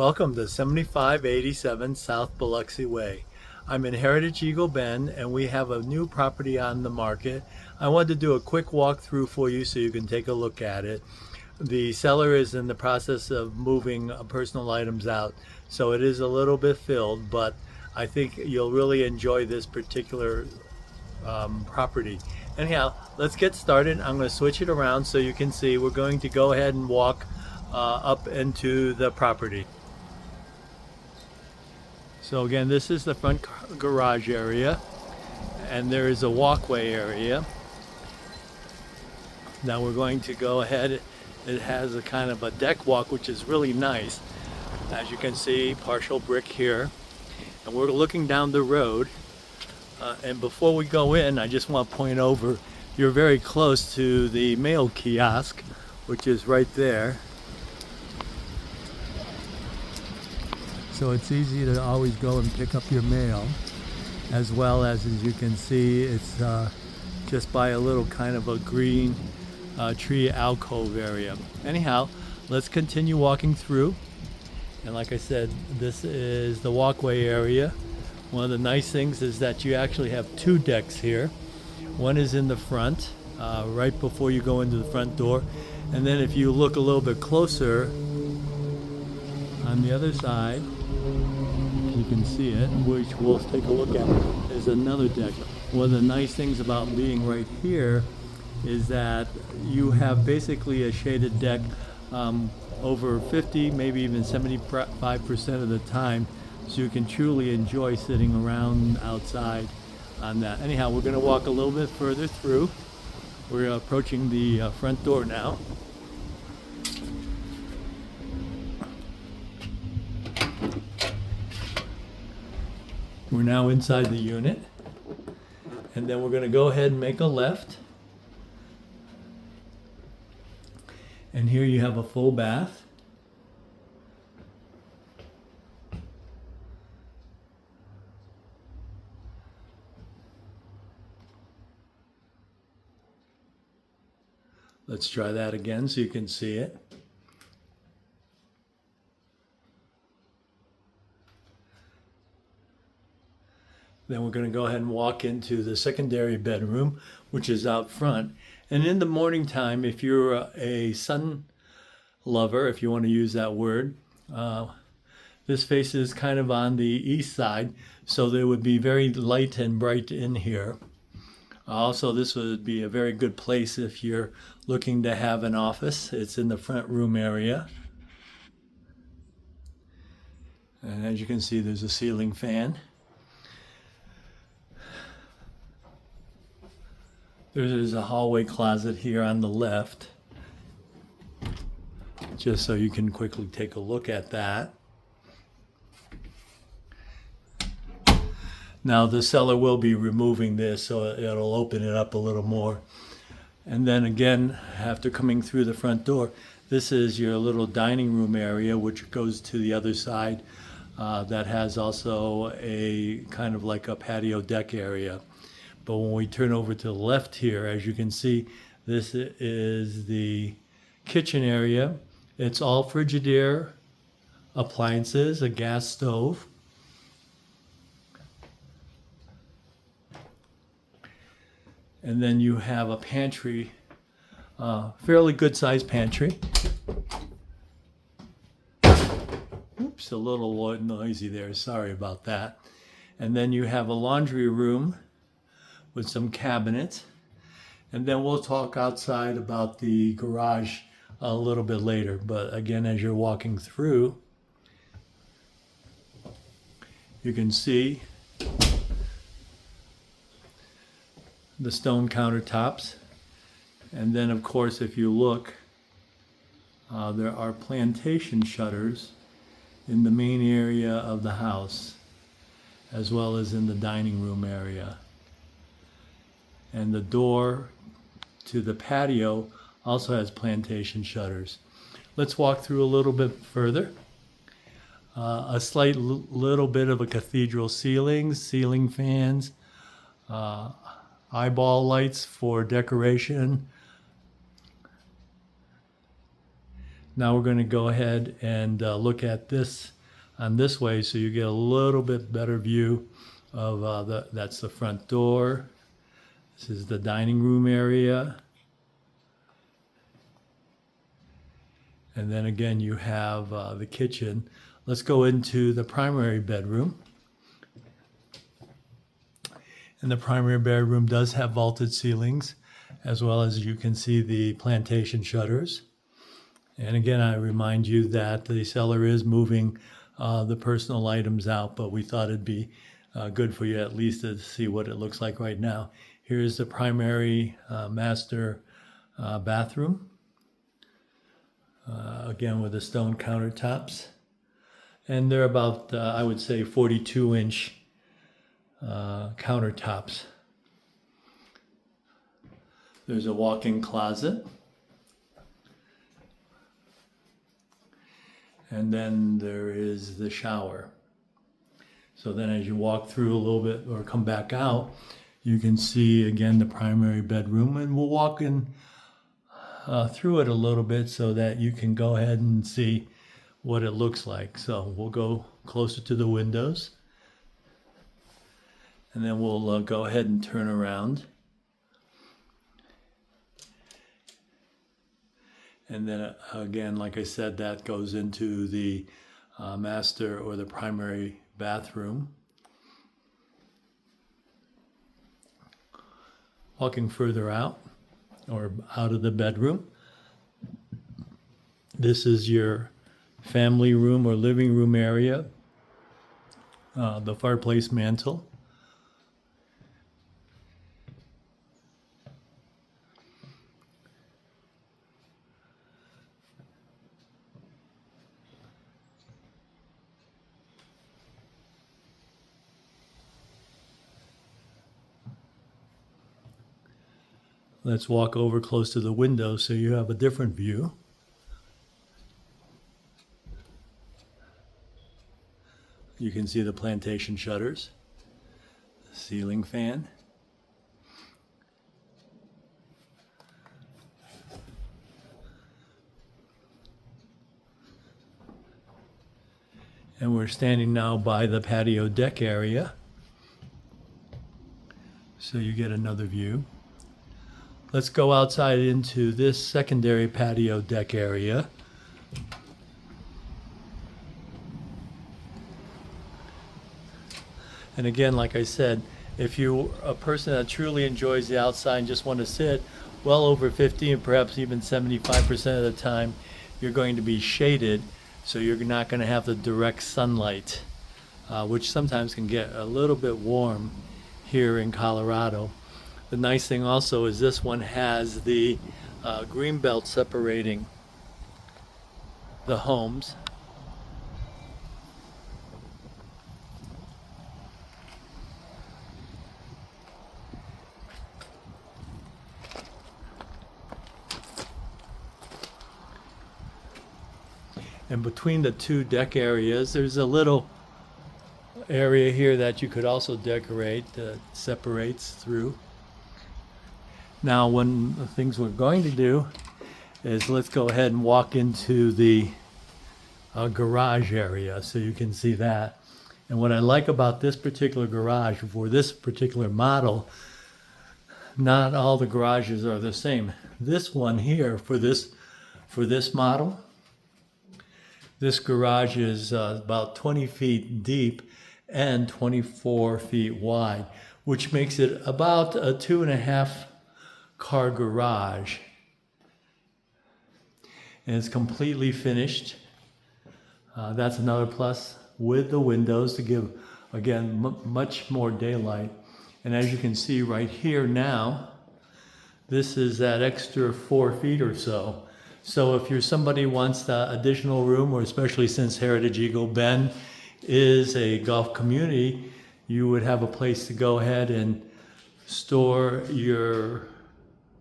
Welcome to 7587 South Biloxi Way. I'm in Heritage Eagle Bend and we have a new property on the market. I wanted to do a quick walkthrough for you so you can take a look at it. The seller is in the process of moving personal items out, so it is a little bit filled, but I think you'll really enjoy this particular property. Anyhow, let's get started. I'm going to switch it around so you can see. We're going to go ahead and walk up into the property. So again, this is the front garage area, and there is a walkway area. Now we're going to go ahead. It has a kind of a deck walk, which is really nice. As you can see, partial brick here. And we're looking down the road. And before we go in, I just want to point over, you're very close to the mail kiosk, which is right there. So it's easy to always go and pick up your mail, as well as you can see, it's just by a little kind of a green tree alcove area. Anyhow, let's continue walking through. And like I said, this is the walkway area. One of the nice things is that you actually have two decks here. One is in the front, right before you go into the front door. And then if you look a little bit closer, on the other side, you can see it, which we'll take a look at, is another deck. One of the nice things about being right here is that you have basically a shaded deck over 50, maybe even 75% of the time, so you can truly enjoy sitting around outside on that. Anyhow, we're going to walk a little bit further through. We're approaching the front door now. We're now inside the unit, and then we're going to go ahead and make a left. And here you have a full bath. Let's try that again so you can see it. Then we're going to go ahead and walk into the secondary bedroom, which is out front. And in the morning time, if you're a sun lover, if you want to use that word, this faces kind of on the east side, so there would be very light and bright in here. Also, this would be a very good place if you're looking to have an office. It's in the front room area. And as you can see, there's a ceiling fan. There's a hallway closet here on the left, just so you can quickly take a look at that. Now the seller will be removing this, so it'll open it up a little more. And then again, after coming through the front door, this is your little dining room area, which goes to the other side. That has also a kind of like a patio deck area. But when we turn over to the left here, as you can see, this is the kitchen area. It's all Frigidaire appliances, a gas stove. And then you have a pantry, fairly good sized pantry. Oops, a little noisy there, sorry about that. And then you have a laundry room with some cabinets. And then we'll talk outside about the garage a little bit later. But again, as you're walking through, you can see the stone countertops. And then of course, if you look, there are plantation shutters in the main area of the house, as well as in the dining room area. And the door to the patio also has plantation shutters. Let's walk through a little bit further. A slight little bit of a cathedral ceiling, ceiling fans, eyeball lights for decoration. Now we're going to go ahead and look at this on this way, so you get a little bit better view of that's the front door. This is the dining room area. And then again, you have the kitchen. Let's go into the primary bedroom. And the primary bedroom does have vaulted ceilings, as well as you can see the plantation shutters. And again, I remind you that the seller is moving the personal items out, but we thought it'd be good for you at least to see what it looks like right now. Here's the primary master bathroom. Again, with the stone countertops. And they're about, I would say, 42-inch countertops. There's a walk-in closet. And then there is the shower. So then as you walk through a little bit or come back out, you can see again the primary bedroom, and we'll walk in through it a little bit so that you can go ahead and see what it looks like. So we'll go closer to the windows, and then we'll go ahead and turn around. And then again, like I said, that goes into the master or the primary bathroom. Walking further out or out of the bedroom, this is your family room or living room area, the fireplace mantle. Let's walk over close to the window so you have a different view. You can see the plantation shutters, the ceiling fan. And we're standing now by the patio deck area, so you get another view. Let's go outside into this secondary patio deck area. And again, like I said, if you're a person that truly enjoys the outside and just want to sit, well over 50 and perhaps even 75% of the time, you're going to be shaded, so you're not going to have the direct sunlight, which sometimes can get a little bit warm here in Colorado. The nice thing also is this one has the green belt separating the homes. And between the two deck areas, there's a little area here that you could also decorate that separates through. Now, one of the things we're going to do is let's go ahead and walk into the garage area so you can see that. And what I like about this particular garage for this particular model, not all the garages are the same. This one here for this model, this garage is about 20 feet deep and 24 feet wide, which makes it about a 2.5 car garage. And it's completely finished. That's another plus with the windows to give, again, much more daylight. And as you can see right here now, this is that extra 4 feet or so. So if you're somebody who wants the additional room, or especially since Heritage Eagle Bend is a golf community, you would have a place to go ahead and store your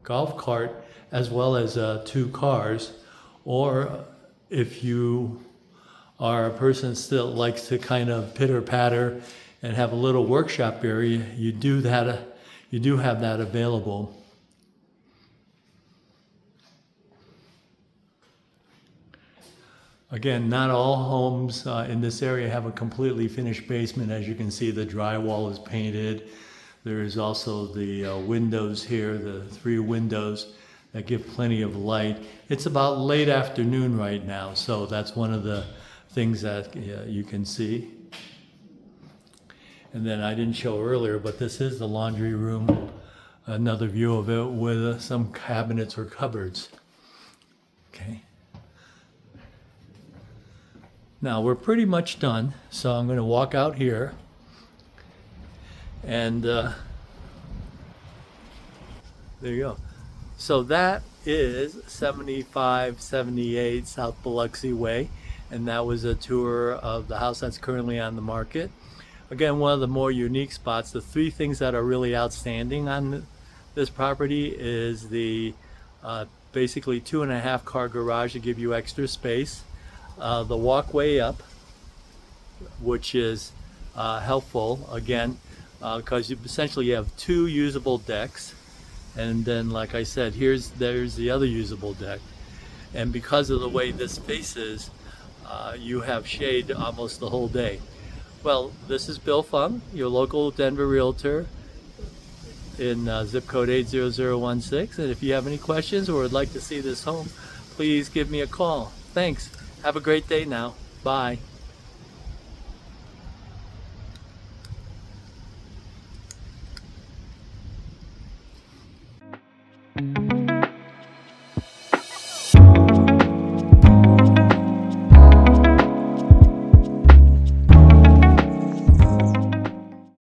golf cart as well as 2 cars. Or if you are a person that still likes to kind of pitter patter and have a little workshop area, you do have that available. Again, not all homes in this area have a completely finished basement. As you can see, the drywall is painted. There is also the windows here, the 3 windows that give plenty of light. It's about late afternoon right now, so that's one of the things that you can see. And then I didn't show earlier, but this is the laundry room. Another view of it with some cabinets or cupboards. Okay. Now we're pretty much done, so I'm going to walk out here and there you go. So that is 7578 South Biloxi Way, and that was a tour of the house that's currently on the market. Again, one of the more unique spots, the 3 things that are really outstanding on this property is the basically 2.5 car garage to give you extra space. The walkway up, which is helpful again because you essentially have 2 usable decks, and then like I said, there's the other usable deck, and because of the way this faces, you have shade almost the whole day. Well, this is Bill Fung, your local Denver realtor in zip code 80016, and if you have any questions or would like to see this home, please give me a call. Thanks. Have a great day now. Bye.